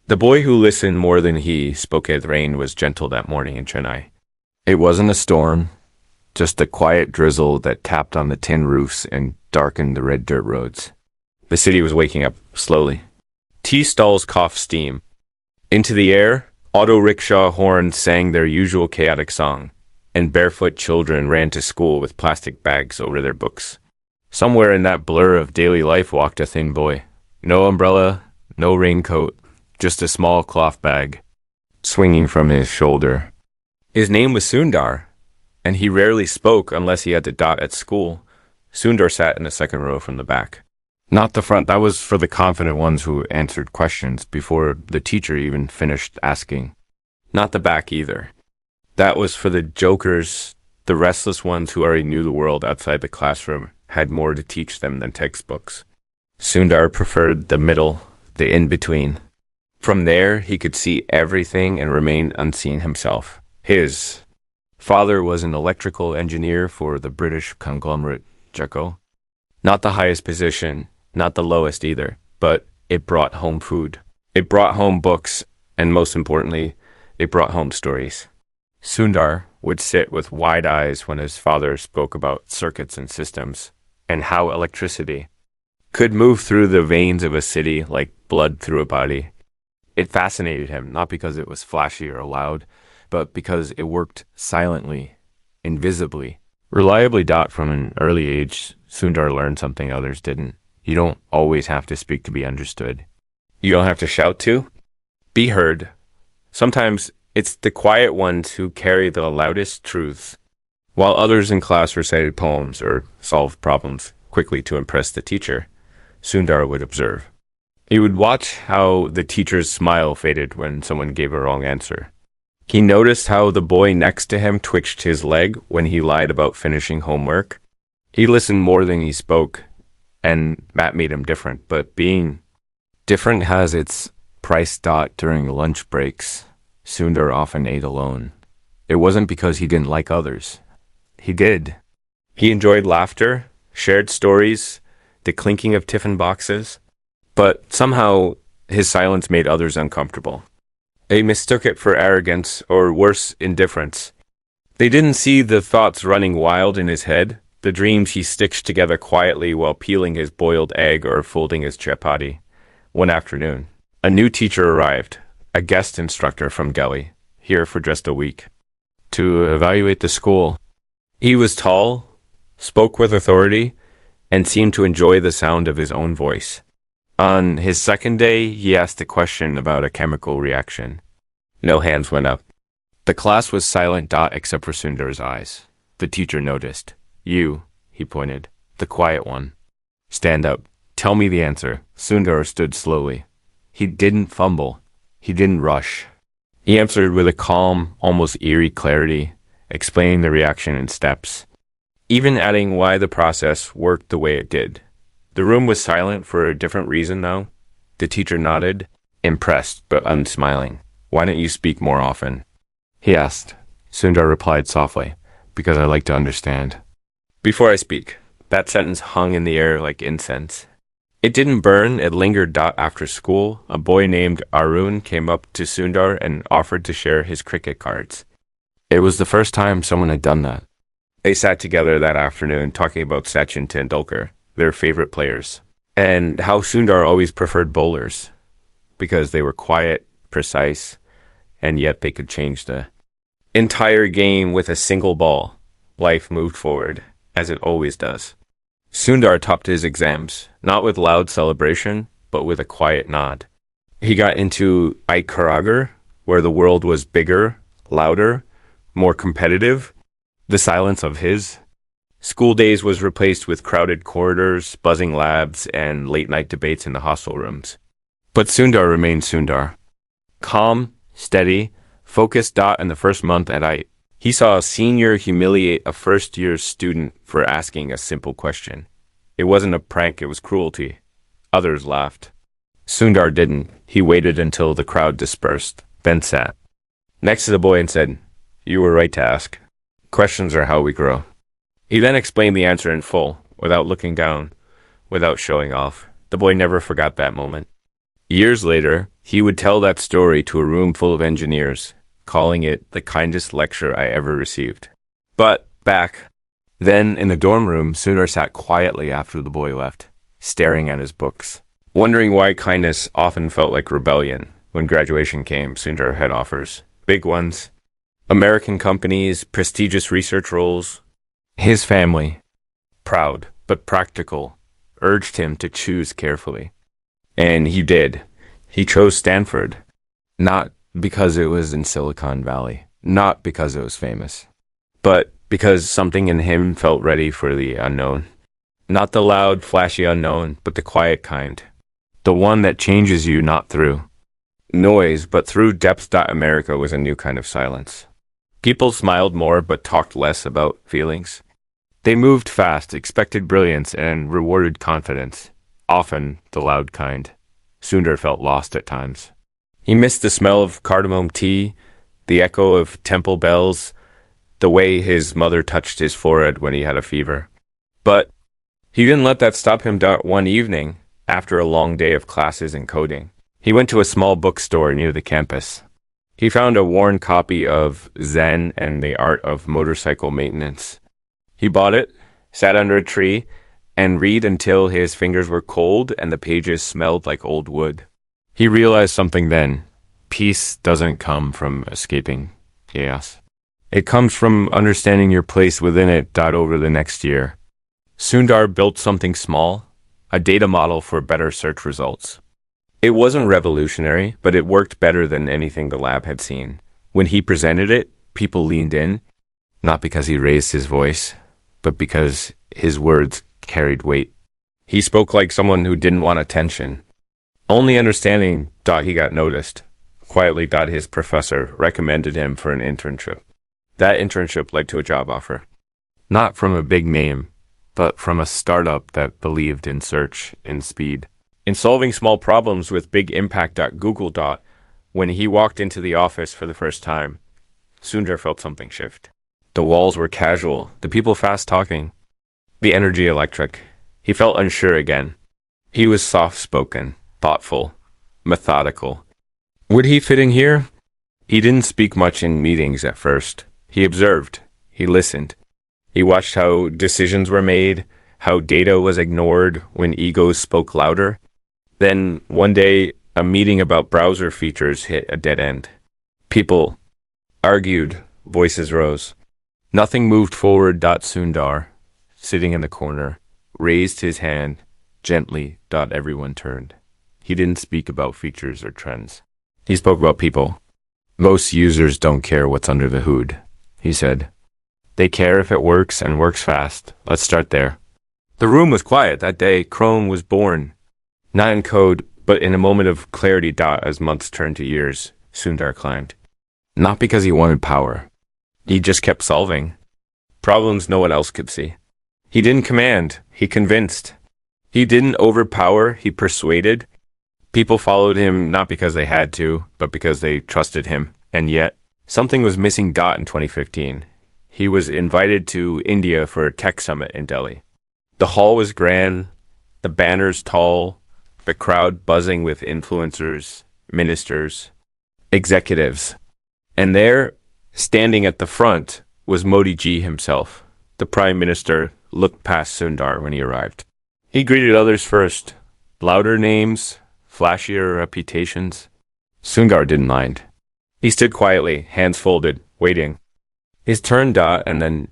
The boy who listened more than he spoke as rain was gentle that morning in Chennai. It wasn't a storm, just a quiet drizzle that tapped on the tin roofs and darkened the red dirt roads. The city was waking up slowly. Tea stalls coughed steam. Into the air, auto rickshaw horns sang their usual chaotic song, and barefoot children ran to school with plastic bags over their books. Somewhere in that blur of daily life walked a thin boy. No umbrella, no raincoat, just a small cloth bag swinging from his shoulder. His name was Sundar, and he rarely spoke unless he had to dot at school. Sundar sat in the second row from the back. Not the front. That was for the confident ones who answered questions before the teacher even finished asking. Not the back either. That was for the jokers, the restless ones who already knew the world outside the classroom, had more to teach them than textbooks. Sundar preferred the middle, the in-between. From there, he could see everything and remain unseen himself. His father was an electrical engineer for the British conglomerate Jacko. Not the highest position, not the lowest either, but it brought home food. It brought home books, and most importantly, it brought home stories. Sundar would sit with wide eyes when his father spoke about circuits and systems, and how electricity could move through the veins of a city like blood through a body. It fascinated him, not because it was flashy or loud, but because it worked silently, invisibly. Reliably taught from an early age, Sundar learned something others didn't. You don't always have to speak to be understood. You don't have to shout to be heard. Sometimes it's the quiet ones who carry the loudest truths, while others in class recited poems or solved problems quickly to impress the teacher. Sundar would observe. He would watch how the teacher's smile faded when someone gave a wrong answer. He noticed how the boy next to him twitched his leg when he lied about finishing homework. He listened more than he spoke, and that made him different. But being different has its price. During lunch breaks, Sundar often ate alone. It wasn't because he didn't like others. He did. He enjoyed laughter, shared stories, the clinking of tiffin boxes. But somehow his silence made others uncomfortable. They mistook it for arrogance, or worse, indifference. They didn't see the thoughts running wild in his head, the dreams he stitched together quietly while peeling his boiled egg or folding his chapati. One afternoon, a new teacher arrived, a guest instructor from Delhi, here for just a week, to evaluate the school. He was tall, spoke with authority, and seemed to enjoy the sound of his own voice. On his second day, he asked a question about a chemical reaction. No hands went up. The class was silent except for Sundar's eyes. The teacher noticed. You, he pointed, the quiet one. Stand up. Tell me the answer. Sundar stood slowly. He didn't fumble. He didn't rush. He answered with a calm, almost eerie clarity, explaining the reaction in steps, even adding why the process worked the way it did. The room was silent for a different reason, though. The teacher nodded, impressed but unsmiling. Why don't you speak more often? He asked. Sundar replied softly, because I like to understand. Before I speak, that sentence hung in the air like incense. It didn't burn, it lingered. After school, a boy named Arun came up to Sundar and offered to share his cricket cards. It was the first time someone had done that. They sat together that afternoon talking about Sachin Tendulkar, their favorite players, and how Sundar always preferred bowlers, because they were quiet, precise, and yet they could change the entire game with a single ball. Life moved forward, as it always does. Sundar topped his exams, not with loud celebration, but with a quiet nod. He got into Aikaragar, where the world was bigger, louder, more competitive. The silence of his school days was replaced with crowded corridors, buzzing labs, and late-night debates in the hostel rooms. But Sundar remained Sundar. Calm, steady, focused. In the first month at IT, he saw a senior humiliate a first-year student for asking a simple question. It wasn't a prank, it was cruelty. Others laughed. Sundar didn't. He waited until the crowd dispersed, then sat next to the boy and said, "You were right to ask. Questions are how we grow." He then explained the answer in full, without looking down, without showing off. The boy never forgot that moment. Years later, He would tell that story to a room full of engineers, calling it the kindest lecture I ever received. But back then in the dorm room, Sundar sat quietly after the boy left, staring at his books, wondering why kindness often felt like rebellion. When graduation came, Sundar had offers, big ones, American companies, prestigious research roles. His family, proud but practical, urged him to choose carefully. And he did. He chose Stanford, not because it was in Silicon Valley, not because it was famous, but because something in him felt ready for the unknown. Not the loud, flashy unknown, but the quiet kind. The one that changes you not through noise, but through depth. America was a new kind of silence. People smiled more, but talked less about feelings. They moved fast, expected brilliance, and rewarded confidence, often the loud kind. Sundar felt lost at times. He missed the smell of cardamom tea, the echo of temple bells, the way his mother touched his forehead when he had a fever. But he didn't let that stop him. One evening, after a long day of classes and coding, he went to a small bookstore near the campus. He found a worn copy of Zen and the Art of Motorcycle Maintenance. He bought it, sat under a tree, and read until his fingers were cold and the pages smelled like old wood. He realized something then. Peace doesn't come from escaping chaos. It comes from understanding your place within it. Over the next year, Sundar built something small, a data model for better search results. It wasn't revolutionary, but it worked better than anything the lab had seen. When he presented it, people leaned in, not because he raised his voice, but because his words carried weight. He spoke like someone who didn't want attention. Only understanding. He got noticed. Quietly. His professor recommended him for an internship. That internship led to a job offer. Not from a big name, but from a startup that believed in search and speed. In solving small problems with big impact. Google. When he walked into the office for the first time, Sundar felt something shift. The walls were casual, the people fast talking, the energy electric. He felt unsure again. He was soft-spoken, thoughtful, methodical. Would he fit in here? He didn't speak much in meetings at first. He observed. He listened. He watched how decisions were made, how data was ignored when egos spoke louder. Then, one day, a meeting about browser features hit a dead end. People argued, voices rose. Nothing moved forward. Sundar, sitting in the corner, raised his hand gently. Everyone turned. He didn't speak about features or trends. He spoke about people. Most users don't care what's under the hood, he said. They care if it works and works fast. Let's start there. The room was quiet. That day, Chrome was born. Not in code, but in a moment of clarity. As months turned to years, Sundar climbed. Not because he wanted power. He just kept solving problems no one else could see. He didn't command. He convinced. He didn't overpower. He persuaded. People followed him not because they had to, but because they trusted him. And yet, something was missing. In 2015, he was invited to India for a tech summit in Delhi. The hall was grand, the banners tall, the crowd buzzing with influencers, ministers, executives. And there, standing at the front, was Modi ji himself. The Prime Minister looked past Sundar when he arrived. He greeted others first. Louder names, flashier reputations. Sundar didn't mind. He stood quietly, hands folded, waiting. His turn. And then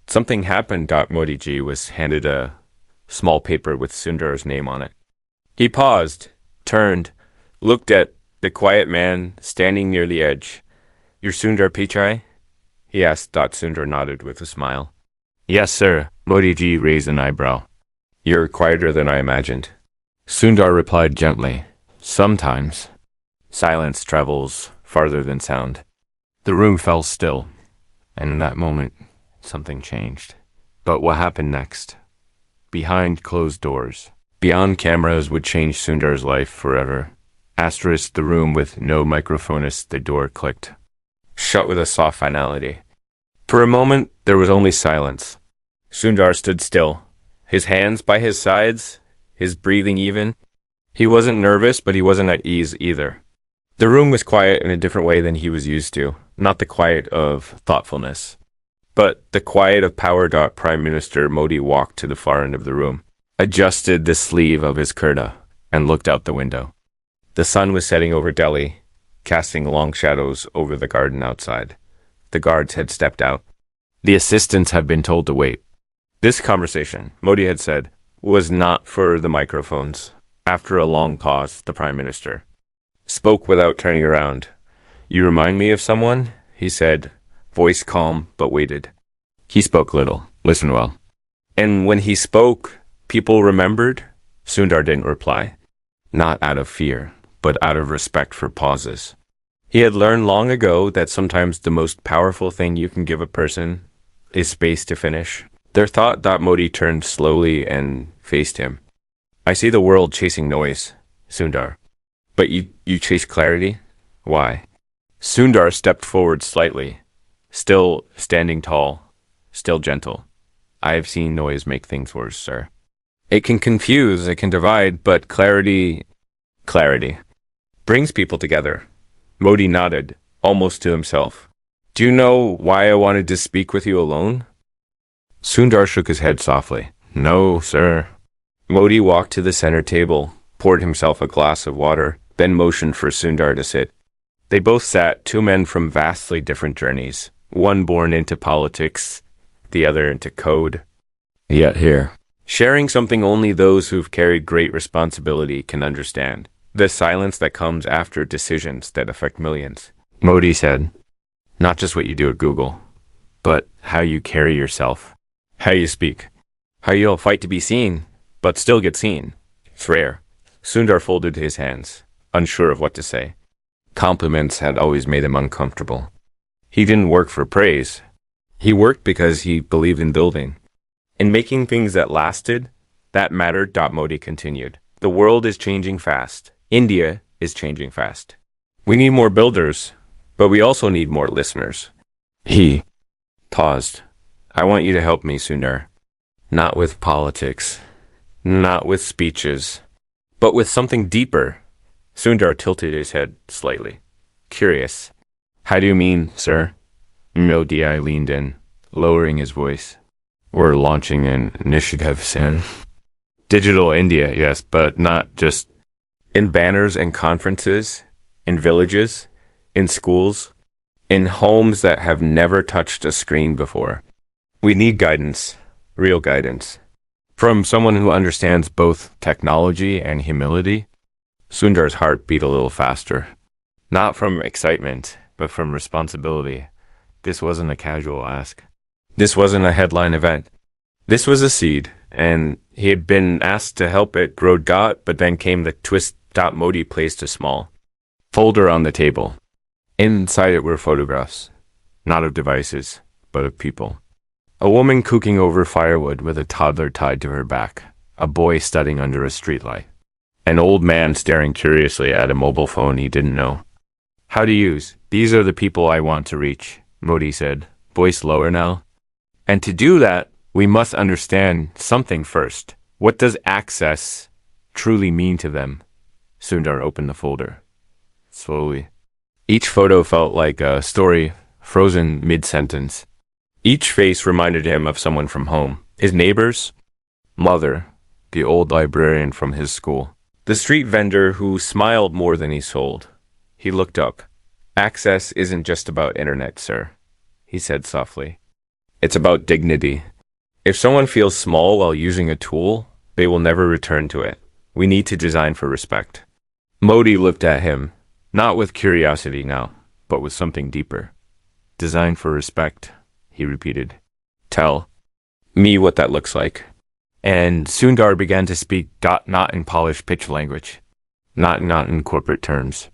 something happened. Modi ji was handed a small paper with Sundar's name on it. He paused, turned, looked at the quiet man standing near the edge. You're Sundar Pichai? He asked. Sundar nodded with a smile. Yes, sir. Modi ji raised an eyebrow. You're quieter than I imagined. Sundar replied gently. Sometimes. Silence travels farther than sound. The room fell still, and in that moment, something changed. But what happened next? Behind closed doors, beyond cameras, would change Sundar's life forever. Asterisk the room with no microphonist. The door clicked, shut with a soft finality. For a moment, there was only silence. Sundar stood still, his hands by his sides, his breathing even. He wasn't nervous, but he wasn't at ease either. The room was quiet in a different way than he was used to, not the quiet of thoughtfulness, but the quiet of power. Prime Minister Modi walked to the far end of the room, adjusted the sleeve of his kurta, and looked out the window. The sun was setting over Delhi, casting long shadows over the garden outside. The guards had stepped out. The assistants had been told to wait. This conversation, Modi had said, was not for the microphones. After a long pause, the Prime Minister spoke without turning around. "You remind me of someone," he said, voice calm but weighted. He spoke little, listened well. And when he spoke, people remembered. Sundar didn't reply, not out of fear, but out of respect for pauses. He had learned long ago that sometimes the most powerful thing you can give a person is space to finish. Their thought. Modi turned slowly and faced him. "I see the world chasing noise, Sundar. But you chase clarity? Why?" Sundar stepped forward slightly, still standing tall, still gentle. "I have seen noise make things worse, sir. It can confuse, it can divide, but clarity brings people together." Modi nodded, almost to himself. "Do you know why I wanted to speak with you alone?" Sundar shook his head softly. "No, sir." Modi walked to the center table, poured himself a glass of water, then motioned for Sundar to sit. They both sat, two men from vastly different journeys, one born into politics, the other into code. Yet here, sharing something only those who've carried great responsibility can understand. The silence that comes after decisions that affect millions. Modi said, "Not just what you do at Google, but how you carry yourself, how you speak, how you'll fight to be seen, but still get seen. It's rare." Sundar folded his hands, unsure of what to say. Compliments had always made him uncomfortable. He didn't work for praise. He worked because he believed in building. In making things that lasted, that mattered. Modi continued. "The world is changing fast. India is changing fast. We need more builders, but we also need more listeners." He paused. "I want you to help me, Sundar. Not with politics, not with speeches, but with something deeper." Sundar tilted his head slightly, curious. "How do you mean, sir?" Modi leaned in, lowering his voice. "We're launching an initiative soon. Digital India, yes, but not just in banners and conferences, in villages, in schools, in homes that have never touched a screen before. We need guidance, real guidance, from someone who understands both technology and humility." Sundar's heart beat a little faster. Not from excitement, but from responsibility. This wasn't a casual ask. This wasn't a headline event. This was a seed, and he had been asked to help it grow. But then came the twist. Modi placed a small folder on the table. Inside it were photographs, not of devices, but of people. A woman cooking over firewood with a toddler tied to her back. A boy studying under a streetlight. An old man staring curiously at a mobile phone he didn't know. "How to use. These are the people I want to reach," Modi said, voice lower now. "And to do that, we must understand something first. What does access truly mean to them?" Sundar opened the folder. Slowly. Each photo felt like a story, frozen mid-sentence. Each face reminded him of someone from home. His neighbors, mother, the old librarian from his school, the street vendor who smiled more than he sold. He looked up. "Access isn't just about internet, sir," he said softly. "It's about dignity. If someone feels small while using a tool, they will never return to it. We need to design for respect." Modi looked at him, not with curiosity now, but with something deeper. "Design for respect," he repeated. "Tell me what that looks like." And Sundar began to speak not in polished pitch language, not in corporate terms.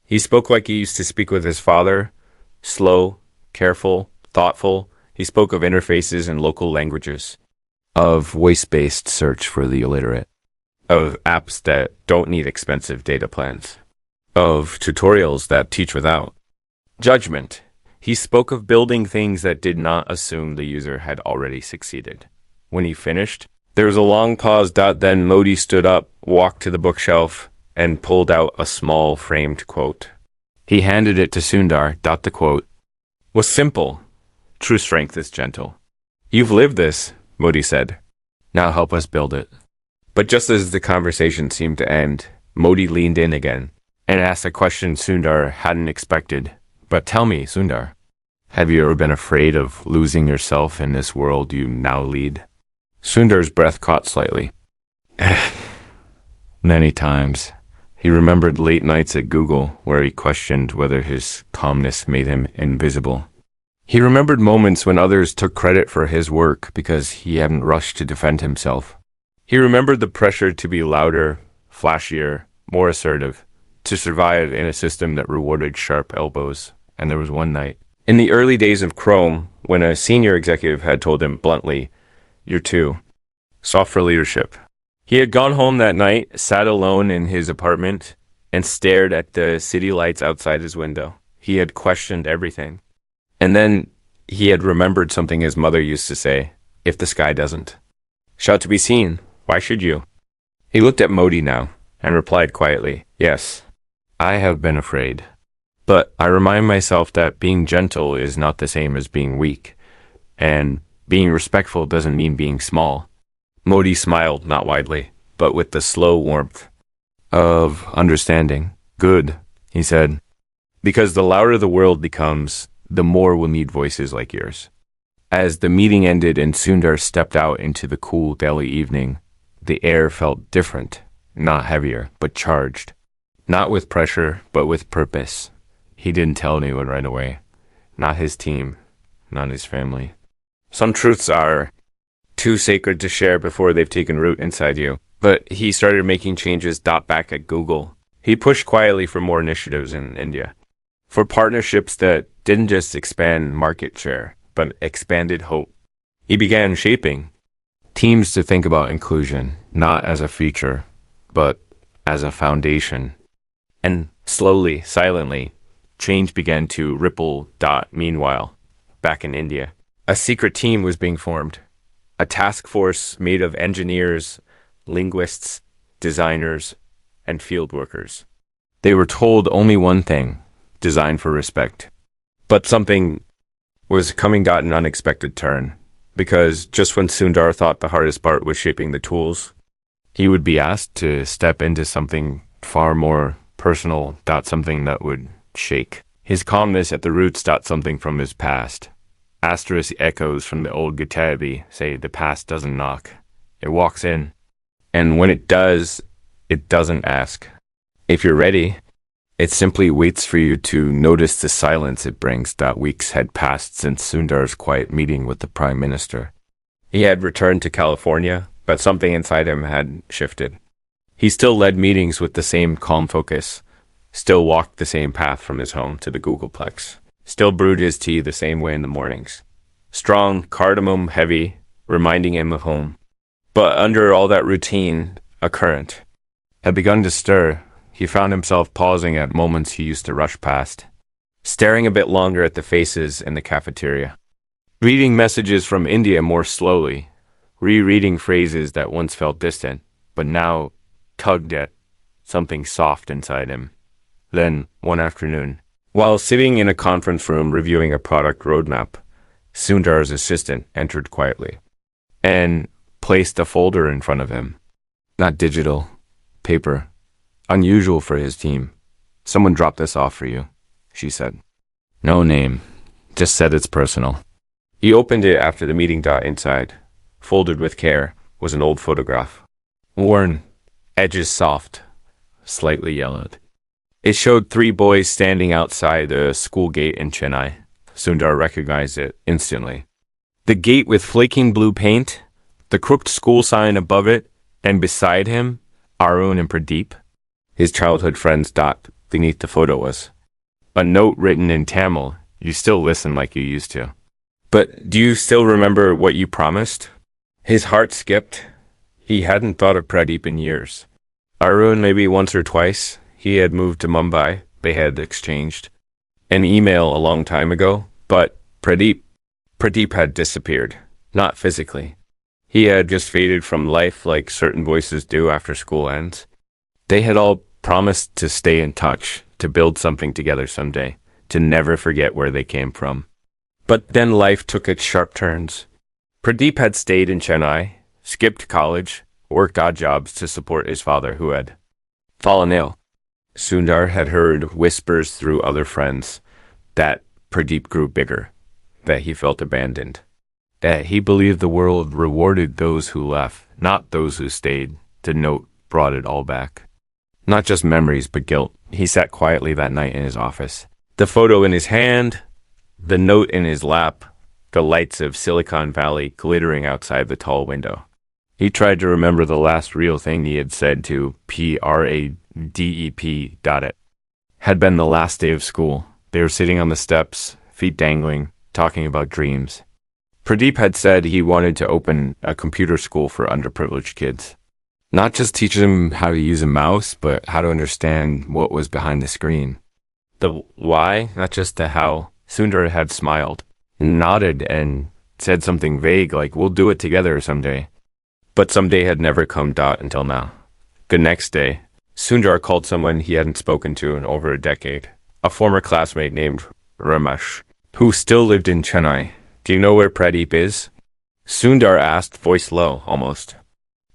He spoke like he used to speak with his father, slow, careful, thoughtful. He spoke of interfaces in local languages, of voice-based search for the illiterate, of apps that don't need expensive data plans, of tutorials that teach without judgment. He spoke of building things that did not assume the user had already succeeded. When he finished, there was a long pause. Then Modi stood up, walked to the bookshelf, and pulled out a small framed quote. He handed it to Sundar. The quote was simple. True strength is gentle. You've lived this, Modi said. Now help us build it. But just as the conversation seemed to end, Modi leaned in again and asked a question Sundar hadn't expected. But tell me, Sundar, have you ever been afraid of losing yourself in this world you now lead? Sundar's breath caught slightly. Many times. He remembered late nights at Google where he questioned whether his calmness made him invisible. He remembered moments when others took credit for his work because he hadn't rushed to defend himself. He remembered the pressure to be louder, flashier, more assertive, to survive in a system that rewarded sharp elbows. And there was one night, in the early days of Chrome, when a senior executive had told him bluntly, "You're too soft for leadership." He had gone home that night, sat alone in his apartment, and stared at the city lights outside his window. He had questioned everything. And then he had remembered something his mother used to say, "If the sky doesn't shout to be seen, why should you?" He looked at Modi now and replied quietly, "Yes, I have been afraid. But I remind myself that being gentle is not the same as being weak, and being respectful doesn't mean being small." Modi smiled, not widely, but with the slow warmth of understanding. "Good," he said, "because the louder the world becomes, the more we'll need voices like yours." As the meeting ended and Sundar stepped out into the cool Delhi evening, the air felt different, not heavier, but charged. Not with pressure, but with purpose. He didn't tell anyone right away. Not his team, not his family. Some truths are too sacred to share before they've taken root inside you. But he started making changes. Back at Google. He pushed quietly for more initiatives in India. For partnerships that didn't just expand market share, but expanded hope. He began shaping teams to think about inclusion, not as a feature, but as a foundation. And slowly, silently, change began to ripple. Meanwhile, back in India, a secret team was being formed. A task force made of engineers, linguists, designers, and field workers. They were told only one thing: design for respect. But something was coming an unexpected turn, because just when Sundar thought the hardest part was shaping the tools, he would be asked to step into something far more personal. Something that would shake his calmness at the roots. Something from his past. Asterisk echoes from the old Gitabi say the past doesn't knock, it walks in. And when it does, it doesn't ask if you're ready. It simply waits for you to notice the silence it brings. Weeks had passed since Sundar's quiet meeting with the Prime Minister. He had returned to California, but something inside him had shifted. He still led meetings with the same calm focus, still walked the same path from his home to the Googleplex. Still brewed his tea the same way in the mornings. Strong, cardamom heavy, reminding him of home. But under all that routine, a current had begun to stir. He found himself pausing at moments he used to rush past, staring a bit longer at the faces in the cafeteria, reading messages from India more slowly, rereading phrases that once felt distant, but now tugged at something soft inside him. Then, one afternoon, while sitting in a conference room reviewing a product roadmap, Sundar's assistant entered quietly and placed a folder in front of him. Not digital, paper. Unusual for his team. "Someone dropped this off for you," she said. No name. Just said it's personal. He opened it after the meeting. Inside, folded with care, was an old photograph. Worn, edges soft, slightly yellowed. It showed 3 boys standing outside a school gate in Chennai. Sundar recognized it instantly. The gate with flaking blue paint, the crooked school sign above it, and beside him, Arun and Pradeep, his childhood friends. Beneath the photo was a note written in Tamil. "You still listen like you used to. But do you still remember what you promised?" His heart skipped. He hadn't thought of Pradeep in years. Arun maybe once or twice. He had moved to Mumbai. They had exchanged an email a long time ago. But Pradeep had disappeared. Not physically. He had just faded from life like certain voices do after school ends. They had all promised to stay in touch, to build something together someday, to never forget where they came from. But then life took its sharp turns. Pradeep had stayed in Chennai, skipped college, worked odd jobs to support his father who had fallen ill. Sundar had heard whispers through other friends that Pradeep grew bigger, that he felt abandoned, that he believed the world rewarded those who left, not those who stayed. The note brought it all back. Not just memories, but guilt. He sat quietly that night in his office. The photo in his hand, the note in his lap, the lights of Silicon Valley glittering outside the tall window. He tried to remember the last real thing he had said to Pradep. It had been the last day of school. They were sitting on the steps, feet dangling, talking about dreams. Pradeep had said he wanted to open a computer school for underprivileged kids. Not just teach them how to use a mouse, but how to understand what was behind the screen. The why, not just the how. Sundar had smiled, nodded, and said something vague like, "We'll do it together someday." But someday had never come until now. The next day, Sundar called someone he hadn't spoken to in over a decade, a former classmate named Ramesh, who still lived in Chennai. "Do you know where Pradeep is?" Sundar asked, voice low, almost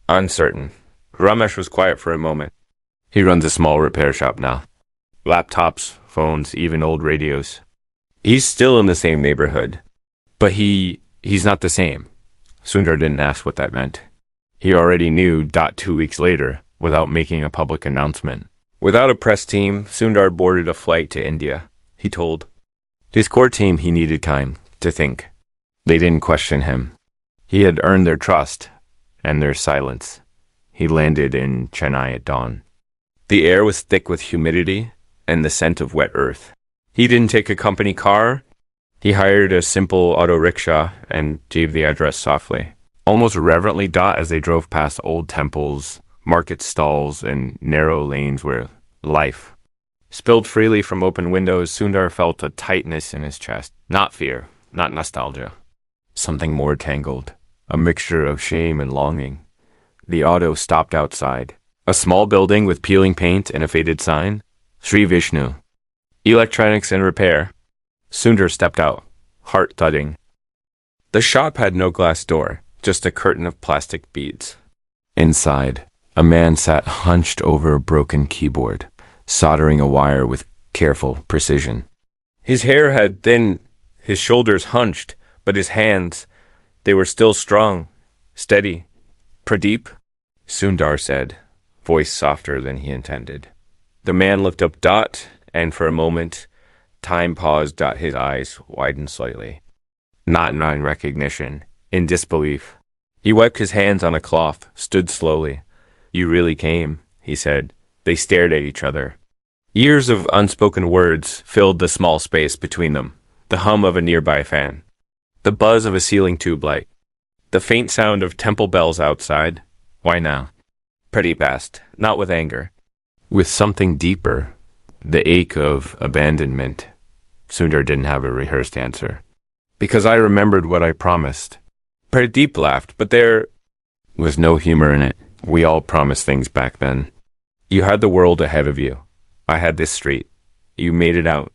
uncertain. Ramesh was quiet for a moment. "He runs a small repair shop now. Laptops, phones, even old radios. He's still in the same neighborhood. But he's not the same." Sundar didn't ask what that meant. He already knew. 2 weeks later, without making a public announcement. Without a press team, Sundar boarded a flight to India. He told his core team he needed time to think. They didn't question him. He had earned their trust and their silence. He landed in Chennai at dawn. The air was thick with humidity and the scent of wet earth. He didn't take a company car. He hired a simple auto rickshaw and gave the address softly, almost reverently, as they drove past old temples, market stalls, and narrow lanes where life spilled freely from open windows. Sundar felt a tightness in his chest. Not fear, not nostalgia. Something more tangled, a mixture of shame and longing. The auto stopped outside. A small building with peeling paint and a faded sign. Sri Vishnu. Electronics and repair. Sundar stepped out, heart thudding. The shop had no glass door, just a curtain of plastic beads. Inside, a man sat hunched over a broken keyboard, soldering a wire with careful precision. His hair had thinned, his shoulders hunched, but his hands, they were still strong, steady. "Pradeep?" Sundar said, voice softer than he intended. The man looked up, and for a moment, time paused. His eyes widened slightly. Not in recognition, in disbelief. He wiped his hands on a cloth, stood slowly. "You really came," he said. They stared at each other. Years of unspoken words filled the small space between them. The hum of a nearby fan. The buzz of a ceiling tube light. The faint sound of temple bells outside. "Why now?" Pradeep asked, not with anger. With something deeper. The ache of abandonment. Sundar didn't have a rehearsed answer. "Because I remembered what I promised." Pradeep laughed, but there was no humor in it. We all promised things back then. You had the world ahead of you. I had this street. You made it out.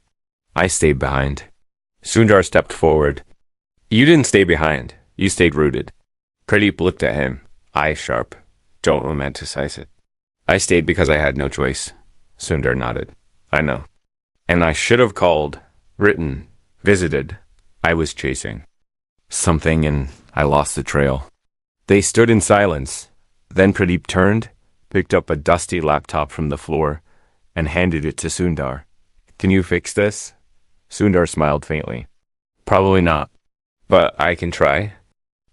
I stayed behind. Sundar stepped forward. "You didn't stay behind. You stayed rooted." Pradeep looked at him, eyes sharp. "Don't romanticize it." "I stayed because I had no choice." Sundar nodded. "I know. And I should have called, written, visited. I was chasing something and I lost the trail." They stood in silence. Then Pradeep turned, picked up a dusty laptop from the floor, and handed it to Sundar. "Can you fix this?" Sundar smiled faintly. "Probably not, but I can try."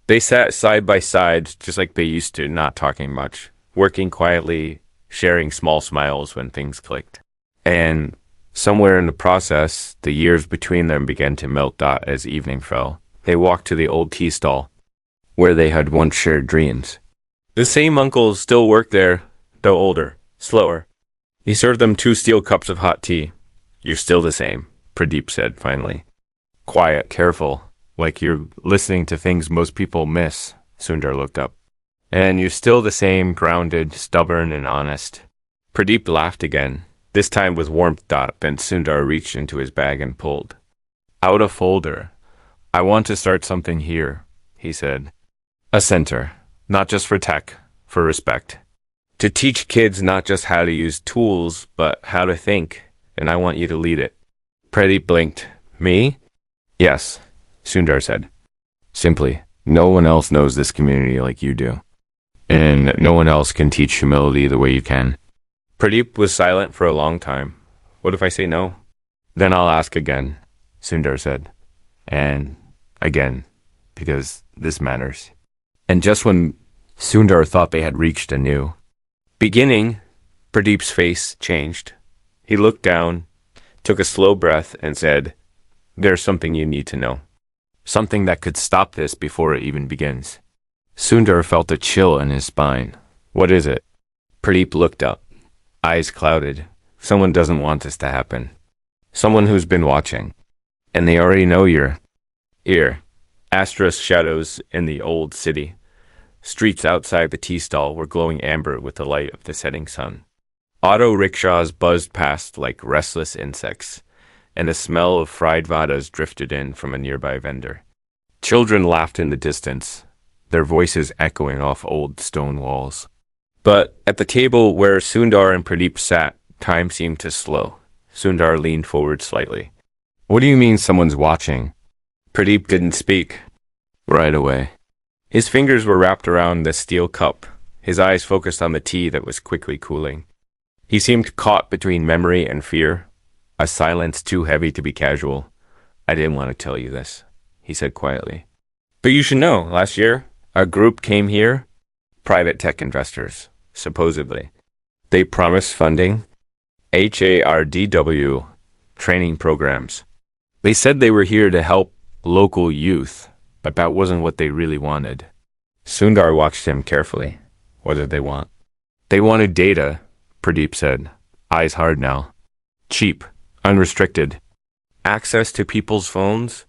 They sat side by side, just like they used to, not talking much, working quietly, sharing small smiles when things clicked. And somewhere in the process, the years between them began to melt as evening fell. They walked to the old tea stall, where they had once shared dreams. The same uncle still worked there, though older, slower. He served them 2 steel cups of hot tea. "You're still the same," Pradeep said finally. "Quiet, careful, like you're listening to things most people miss." Sundar looked up. "And you're still the same, grounded, stubborn, and honest." Pradeep laughed again, this time with warmth. Then Sundar reached into his bag and pulled out a folder. I want to start something here, he said. A center, not just for tech, for respect. To teach kids not just how to use tools, but how to think, and I want you to lead it. Pradeep blinked. Me? Yes, Sundar said. Simply, no one else knows this community like you do. And no one else can teach humility the way you can. Pradeep was silent for a long time. What if I say no? Then I'll ask again, Sundar said. And again, because this matters. And just when Sundar thought they had reached a new beginning, Pradeep's face changed. He looked down, took a slow breath, and said, There's something you need to know. Something that could stop this before it even begins. Sundar felt a chill in his spine. What is it? Pradeep looked up, eyes clouded. Someone doesn't want this to happen. Someone who's been watching. And they already know you're here. Asterisk shadows in the old city. Streets outside the tea stall were glowing amber with the light of the setting sun. Auto rickshaws buzzed past like restless insects, and a smell of fried vadas drifted in from a nearby vendor. Children laughed in the distance, their voices echoing off old stone walls. But at the table where Sundar and Pradeep sat, time seemed to slow. Sundar leaned forward slightly. What do you mean someone's watching? Pradeep didn't speak. Right away. His fingers were wrapped around the steel cup, his eyes focused on the tea that was quickly cooling. He seemed caught between memory and fear, a silence too heavy to be casual. I didn't want to tell you this, he said quietly. But you should know, last year, a group came here, private tech investors, supposedly. They promised funding, HARDW, training programs. They said they were here to help local youth, but that wasn't what they really wanted. Sundar watched him carefully. What did they want? They wanted data, Pradeep said, eyes hard now. Cheap, unrestricted. Access to people's phones?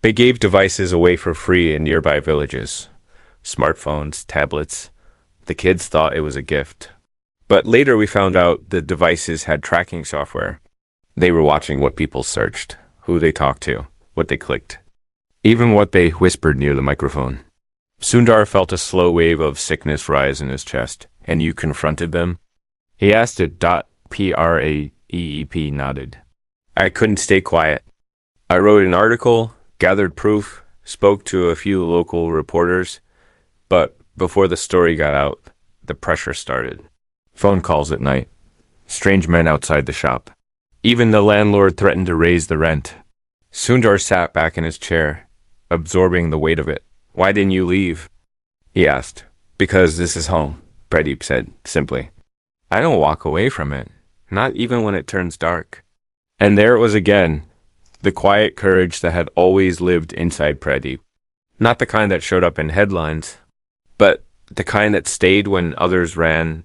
They gave devices away for free in nearby villages. Smartphones, tablets. The kids thought it was a gift. But later we found out the devices had tracking software. They were watching what people searched, who they talked to, what they clicked. Even what they whispered near the microphone. Sundar felt a slow wave of sickness rise in his chest. And you confronted them? He asked it. Pradeep nodded. I couldn't stay quiet. I wrote an article, gathered proof, spoke to a few local reporters, but before the story got out, the pressure started. Phone calls at night. Strange men outside the shop. Even the landlord threatened to raise the rent. Sundar sat back in his chair, absorbing the weight of it. Why didn't you leave? He asked. Because this is home, Pradeep said, simply. I don't walk away from it, not even when it turns dark. And there it was again, the quiet courage that had always lived inside Pradeep. Not the kind that showed up in headlines, but the kind that stayed when others ran.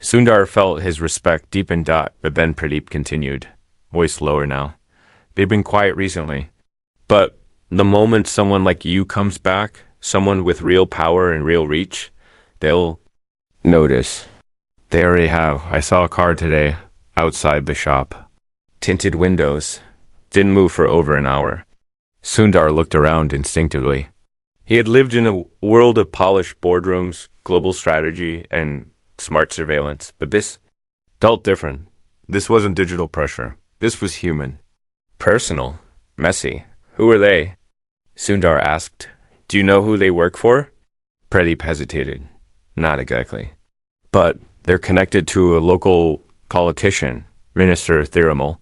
Sundar felt his respect deepen. But then Pradeep continued, voice lower now. They've been quiet recently, but the moment someone like you comes back, someone with real power and real reach, they'll notice. They already have. I saw a car today outside the shop. Tinted windows. Didn't move for over an hour. Sundar looked around instinctively. He had lived in a world of polished boardrooms, global strategy, and smart surveillance, but this felt different. This wasn't digital pressure. This was human. Personal. Messy. Who are they? Sundar asked. Do you know who they work for? Pradeep hesitated. Not exactly. But they're connected to a local politician, Minister Thiramal.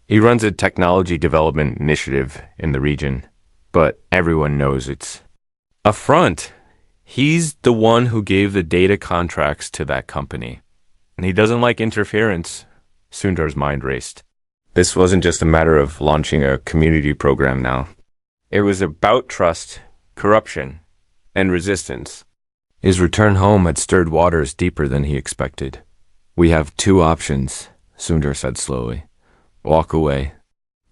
He runs a technology development initiative in the region, but everyone knows it's a front. He's the one who gave the data contracts to that company. And he doesn't like interference. Sundar's mind raced. This wasn't just a matter of launching a community program now. It was about trust, corruption, and resistance. His return home had stirred waters deeper than he expected. We have two options, Sundar said slowly. Walk away.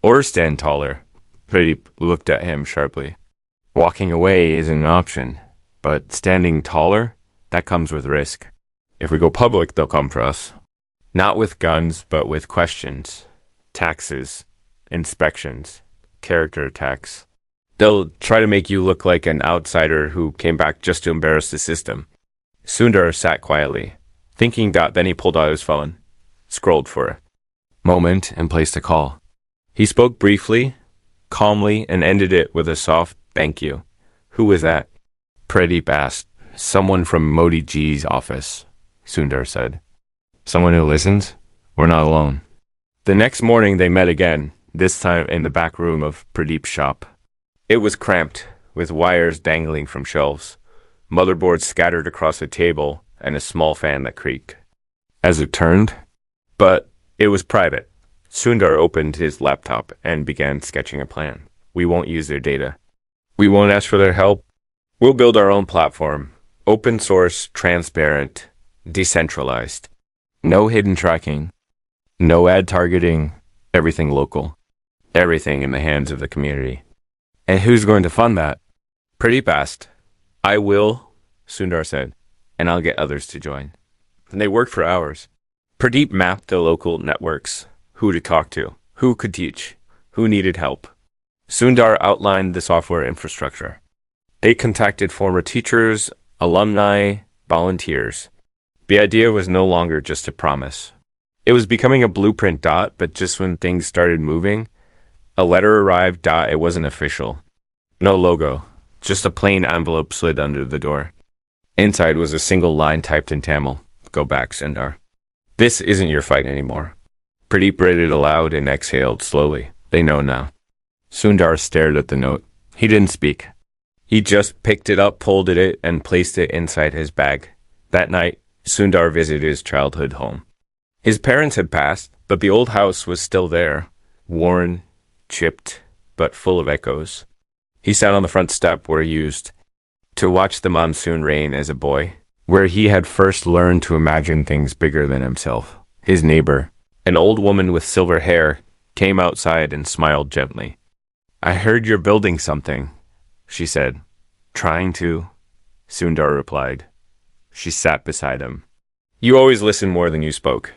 Or stand taller. Pradeep looked at him sharply. Walking away isn't an option, but standing taller, that comes with risk. If we go public, they'll come for us. Not with guns, but with questions. Taxes, inspections, character attacks. They'll try to make you look like an outsider who came back just to embarrass the system. Sundar sat quietly, thinking that. Then he pulled out his phone, scrolled for a moment, and placed a call. He spoke briefly, calmly, and ended it with a soft thank you. Who was that? Pradeep asked. Someone from Modi Ji's office, Sundar said. Someone who listens? We're not alone. The next morning they met again, this time in the back room of Pradeep's shop. It was cramped, with wires dangling from shelves, motherboards scattered across the table, and a small fan that creaked. As it turned, but it was private. Sundar opened his laptop and began sketching a plan. We won't use their data. We won't ask for their help. We'll build our own platform. Open source, transparent, decentralized. No hidden tracking. No ad targeting. Everything local. Everything in the hands of the community. And who's going to fund that? Pradeep asked. I will, Sundar said, and I'll get others to join. And they worked for hours. Pradeep mapped the local networks, who to talk to, who could teach, who needed help. Sundar outlined the software infrastructure. They contacted former teachers, alumni, volunteers. The idea was no longer just a promise. It was becoming a blueprint. But just when things started moving, a letter arrived. It wasn't official. No logo, just a plain envelope slid under the door. Inside was a single line typed in Tamil. Go back, Sundar. This isn't your fight anymore. Pradeep read it aloud and exhaled slowly. They know now. Sundar stared at the note. He didn't speak. He just picked it up, pulled it, and placed it inside his bag. That night, Sundar visited his childhood home. His parents had passed, but the old house was still there, worn, chipped, but full of echoes. He sat on the front step where he used to watch the monsoon rain as a boy, where he had first learned to imagine things bigger than himself. His neighbor, an old woman with silver hair, came outside and smiled gently. I heard you're building something, she said. Trying to, Sundar replied. She sat beside him. You always listen more than you spoke.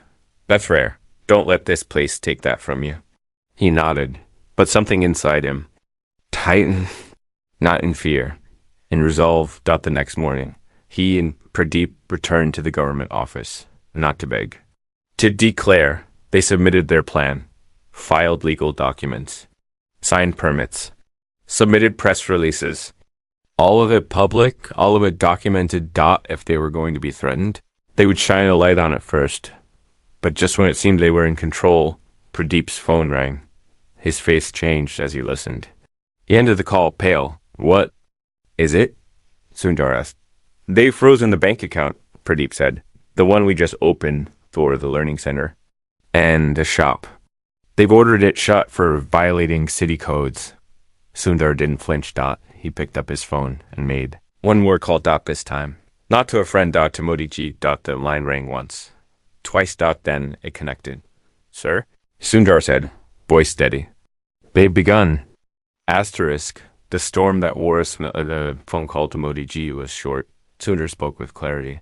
That's rare. Don't let this place take that from you. He nodded, but something inside him tightened, not in fear, in resolve. The next morning, he and Pradeep returned to the government office, not to beg. To declare, they submitted their plan, filed legal documents, signed permits, submitted press releases. All of it public, all of it documented. If they were going to be threatened, they would shine a light on it first. But just when it seemed they were in control, Pradeep's phone rang. His face changed as he listened. He ended the call pale. What is it? Sundar asked. They've frozen the bank account, Pradeep said. The one we just opened for the learning center. And the shop. They've ordered it shut for violating city codes. Sundar didn't flinch. He picked up his phone and made one more call. This time. Not to a friend. To Modi Ji. The line rang once. Twice. Then it connected. Sir? Sundar said, voice steady. They've begun. Asterisk. The storm that wore us. The phone call to Modi Ji was short. Sundar spoke with clarity.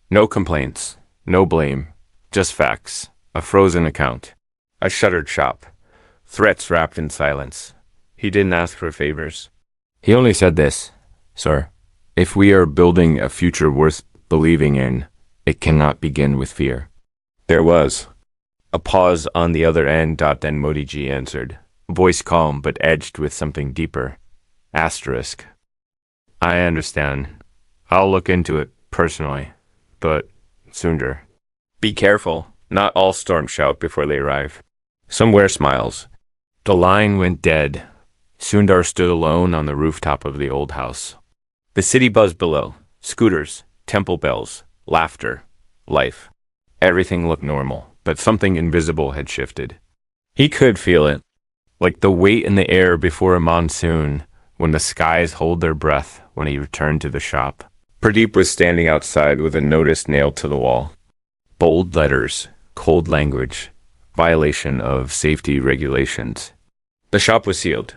No complaints. No blame. Just facts. A frozen account. A shuttered shop. Threats wrapped in silence. He didn't ask for favors. He only said this, Sir, if we are building a future worth believing in, it cannot begin with fear. There was a pause on the other end. Then Modi Ji answered, voice calm but edged with something deeper. Asterisk. I understand. I'll look into it personally. But, Sundar, be careful. Not all storms shout before they arrive. Somewhere smiles. The line went dead. Sundar stood alone on the rooftop of the old house. The city buzzed below. Scooters, temple bells, laughter, life. Everything looked normal, but something invisible had shifted. He could feel it, like the weight in the air before a monsoon, when the skies hold their breath. When he returned to the shop, Pradeep was standing outside with a notice nailed to the wall. Bold letters, cold language, violation of safety regulations. The shop was sealed.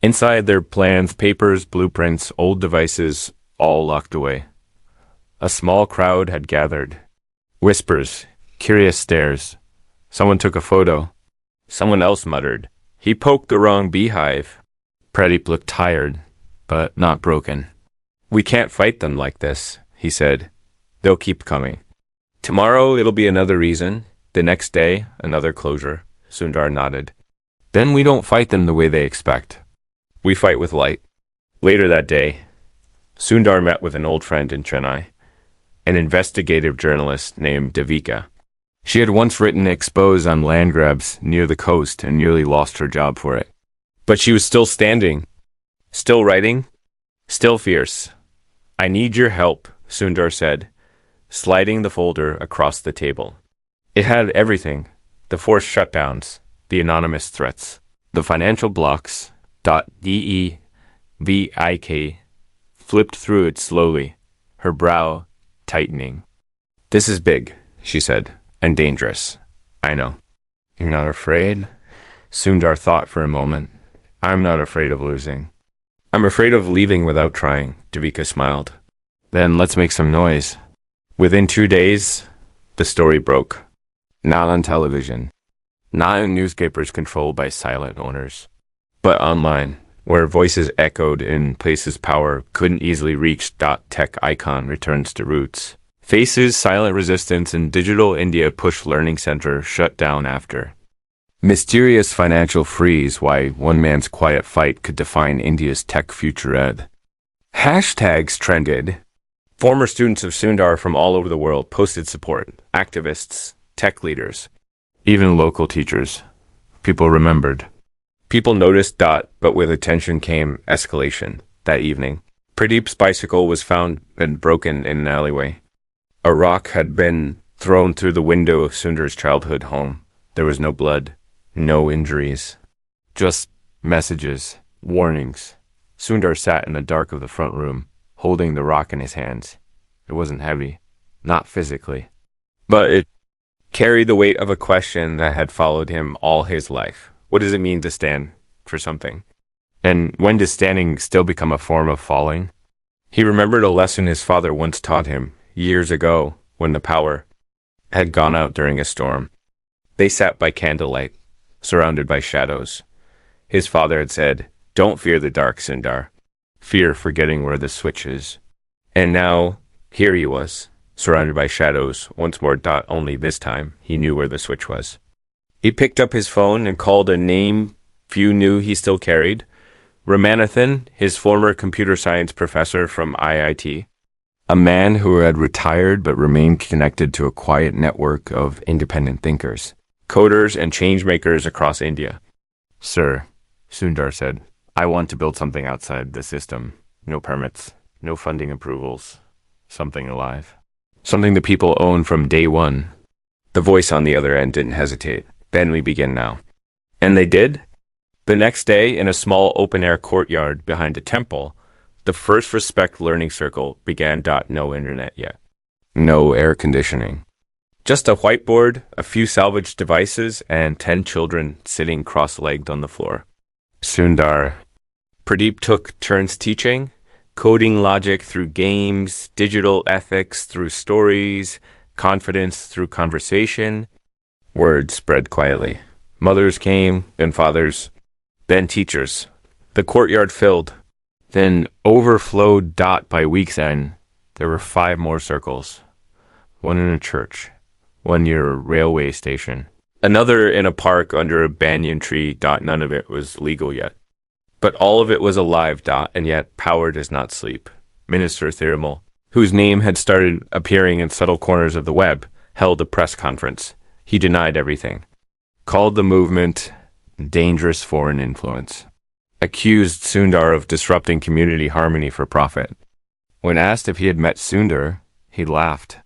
Inside, their plans, papers, blueprints, old devices, all locked away. A small crowd had gathered. Whispers, Curious stares. Someone took a photo. Someone else muttered, "He poked the wrong beehive." Pradeep looked tired, but not broken. "We can't fight them like this," he said. "They'll keep coming. Tomorrow it'll be another reason. The next day, another closure." Sundar nodded. "Then we don't fight them the way they expect. We fight with light." Later that day, Sundar met with an old friend in Chennai, an investigative journalist named Devika. She had once written expose on land grabs near the coast and nearly lost her job for it. But she was still standing, still writing, still fierce. "I need your help," Sundar said, sliding the folder across the table. It had everything: the forced shutdowns, the anonymous threats, the financial blocks. Devik flipped through it slowly, her brow tightening. "This is big," she said, "and dangerous. I know." "You're not afraid?" Sundar thought for a moment. "I'm not afraid of losing. I'm afraid of leaving without trying," Devika smiled. "Then let's make some noise." Within 2 days, the story broke. Not on television, not in newspapers controlled by silent owners, but online, where voices echoed in places power couldn't easily reach. Tech icon returns to roots. Faces, silent resistance, and digital India push learning center shut down after. Mysterious financial freeze, why one man's quiet fight could define India's tech future ed. Hashtags trended. Former students of Sundar from all over the world posted support. Activists, tech leaders, even local teachers. People remembered. People noticed. But with attention came escalation. That evening, Pradeep's bicycle was found and broken in an alleyway. A rock had been thrown through the window of Sundar's childhood home. There was no blood, no injuries, just messages, warnings. Sundar sat in the dark of the front room, holding the rock in his hands. It wasn't heavy, not physically, but it carried the weight of a question that had followed him all his life. What does it mean to stand for something? And when does standing still become a form of falling? He remembered a lesson his father once taught him years ago when the power had gone out during a storm. They sat by candlelight, surrounded by shadows. His father had said, "Don't fear the dark, Sundar. Fear forgetting where the switch is." And now, here he was, surrounded by shadows once more. Only this time, he knew where the switch was. He picked up his phone and called a name few knew he still carried. Ramanathan, his former computer science professor from IIT. A man who had retired but remained connected to a quiet network of independent thinkers, coders and changemakers across India. "Sir," Sundar said, "I want to build something outside the system. No permits, no funding approvals. Something alive. Something the people own from day one." The voice on the other end didn't hesitate. "Then we begin now." And they did. The next day, in a small open-air courtyard behind a temple, the first Respect Learning Circle began. No internet yet. No air conditioning. Just a whiteboard, a few salvaged devices, and 10 children sitting cross-legged on the floor. Pradeep took turns teaching, coding logic through games, digital ethics through stories, confidence through conversation. Word spread quietly. Mothers came, then fathers, then teachers. The courtyard filled, then overflowed. By week's end, there were 5 more circles. One in a church, one near a railway station, another in a park under a banyan tree. None of it was legal yet. But all of it was alive. And yet power does not sleep. Minister Thirimal, whose name had started appearing in subtle corners of the web, held a press conference. He denied everything, called the movement dangerous foreign influence, accused Sundar of disrupting community harmony for profit. When asked if he had met Sundar, he laughed.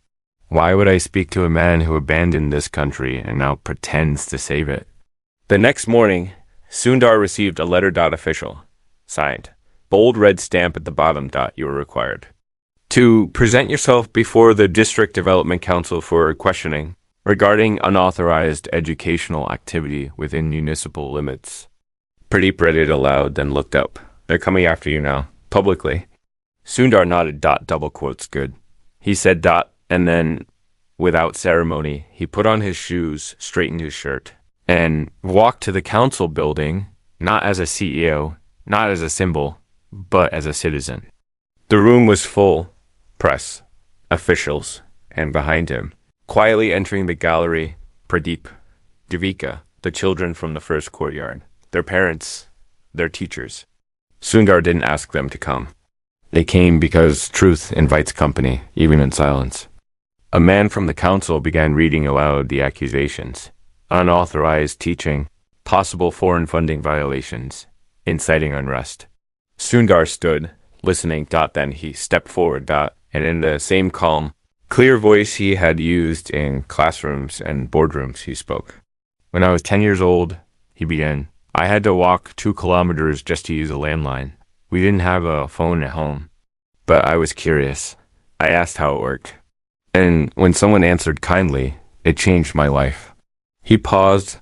"Why would I speak to a man who abandoned this country and now pretends to save it?" The next morning, Sundar received a letter. Official, signed, bold red stamp at the bottom. You are required to present yourself before the District Development Council for questioning regarding unauthorized educational activity within municipal limits. Pradeep read it aloud, then looked up. "They're coming after you now, publicly." Sundar nodded. Double quotes good. He said. And then Without ceremony, he put on his shoes, straightened his shirt, and walked to the council building, not as a CEO, not as a symbol, but as a citizen. The room was full. Press, officials, and behind him, quietly entering the gallery, Pradeep, Devika, the children from the first courtyard, their parents, their teachers. Sundar didn't ask them to come. They came because truth invites company, even in silence. A man from the council began reading aloud the accusations. Unauthorized teaching, possible foreign funding violations, inciting unrest. Sundar stood, listening. Then he stepped forward. And in the same calm, clear voice he had used in classrooms and boardrooms, he spoke. When I was 10 years old, he began, I had to walk 2 kilometers just to use a landline. We didn't have a phone at home. But I was curious. I asked how it worked. And when someone answered kindly, it changed my life. He paused.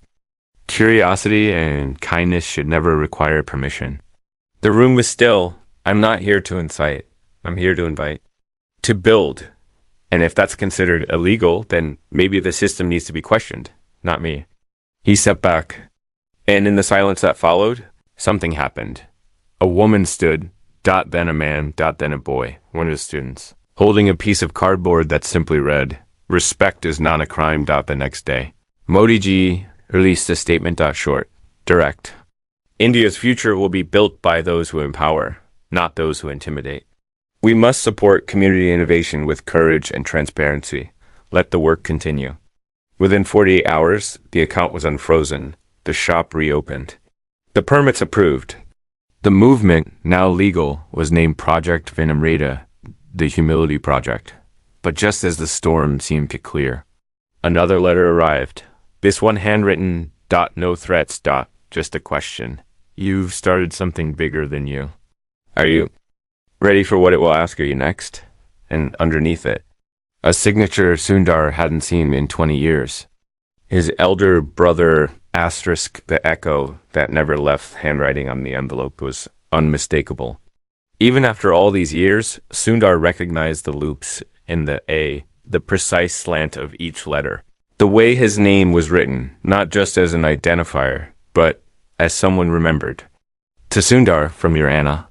Curiosity and kindness should never require permission. The room was still. I'm not here to incite. I'm here to invite. To build. And if that's considered illegal, then maybe the system needs to be questioned, not me. He stepped back. And in the silence that followed, something happened. A woman stood, then a man, then a boy, one of the students, holding a piece of cardboard that simply read, respect is not a crime. The next day, Modi ji released a statement. Short, direct. India's future will be built by those who empower, not those who intimidate. We must support community innovation with courage and transparency. Let the work continue. Within 48 hours, the account was unfrozen. The shop reopened. The permits approved. The movement, now legal, was named Project Vinamrita, the Humility Project. But just as the storm seemed to clear, another letter arrived. This one handwritten, no threats, just a question. You've started something bigger than you. Are you ready for what it will ask of you next? And underneath it, a signature Sundar hadn't seen in 20 years. His elder brother, the echo that never left handwriting on the envelope was unmistakable. Even after all these years, Sundar recognized the loops in the A, the precise slant of each letter. The way his name was written, not just as an identifier, but as someone remembered. To Sundar, from your Anna.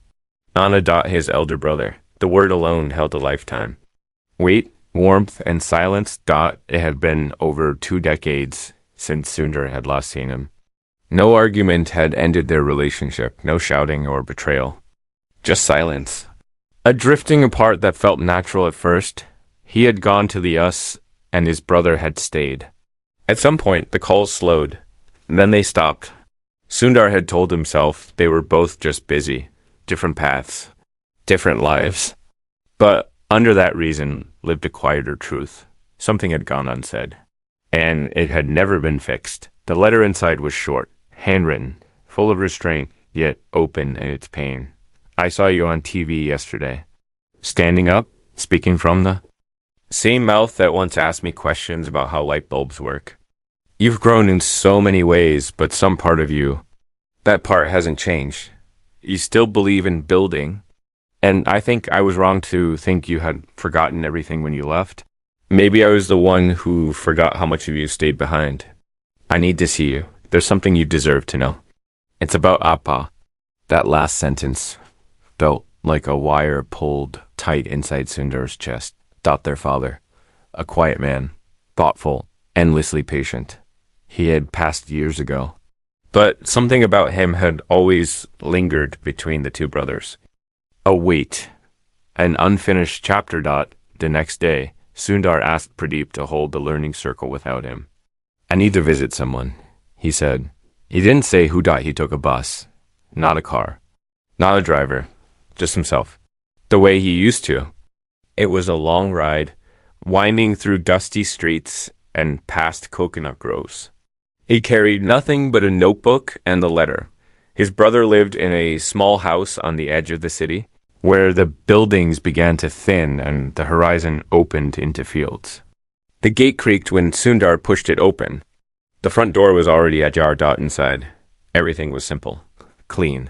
Anna. His elder brother. The word alone held a lifetime. Wait, warmth, and silence. It had been over 2 decades since Sundar had last seen him. No argument had ended their relationship, no shouting or betrayal. Just silence. A drifting apart that felt natural at first. He had gone to the us, and his brother had stayed. At some point, the calls slowed. Then they stopped. Sundar had told himself they were both just busy. Different paths. Different lives. But under that reason lived a quieter truth. Something had gone unsaid. And it had never been fixed. The letter inside was short, handwritten, full of restraint, yet open in its pain. I saw you on TV yesterday. Standing up, speaking from the same mouth that once asked me questions about how light bulbs work. You've grown in so many ways, but some part of you, that part hasn't changed. You still believe in building, and I think I was wrong to think you had forgotten everything when you left. Maybe I was the one who forgot how much of you stayed behind. I need to see you. There's something you deserve to know. It's about Appa. That last sentence felt like a wire pulled tight inside Sundar's chest. Their father. A quiet man. Thoughtful. Endlessly patient. He had passed years ago. But something about him had always lingered between the 2 brothers. A weight. An unfinished chapter. The next day, Sundar asked Pradeep to hold the learning circle without him. I need to visit someone, he said. He didn't say who. He took a bus. Not a car. Not a driver. Just himself. The way he used to. It was a long ride, winding through dusty streets and past coconut groves. He carried nothing but a notebook and a letter. His brother lived in a small house on the edge of the city, where the buildings began to thin and the horizon opened into fields. The gate creaked when Sundar pushed it open. The front door was already ajar. Inside. Everything was simple, clean.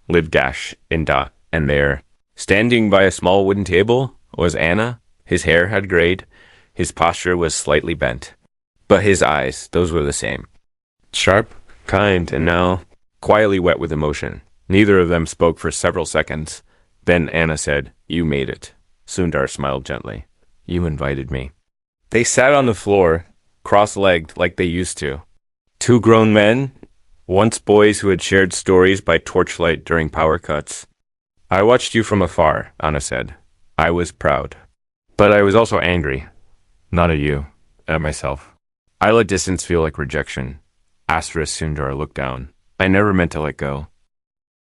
Live dash in . And there, standing by a small wooden table, was Anna. His hair had grayed. His posture was slightly bent, but his eyes, those were the same. Sharp, kind, and now quietly wet with emotion. Neither of them spoke for several seconds. Then Anna said, "You made it." Sundar smiled gently. "You invited me." They sat on the floor, cross-legged like they used to. Two grown men, once boys who had shared stories by torchlight during power cuts. "I watched you from afar," Anna said. "I was proud. But I was also angry. Not at you, at myself. I let distance feel like rejection. Asterisk Sundar looked down. I never meant to let go.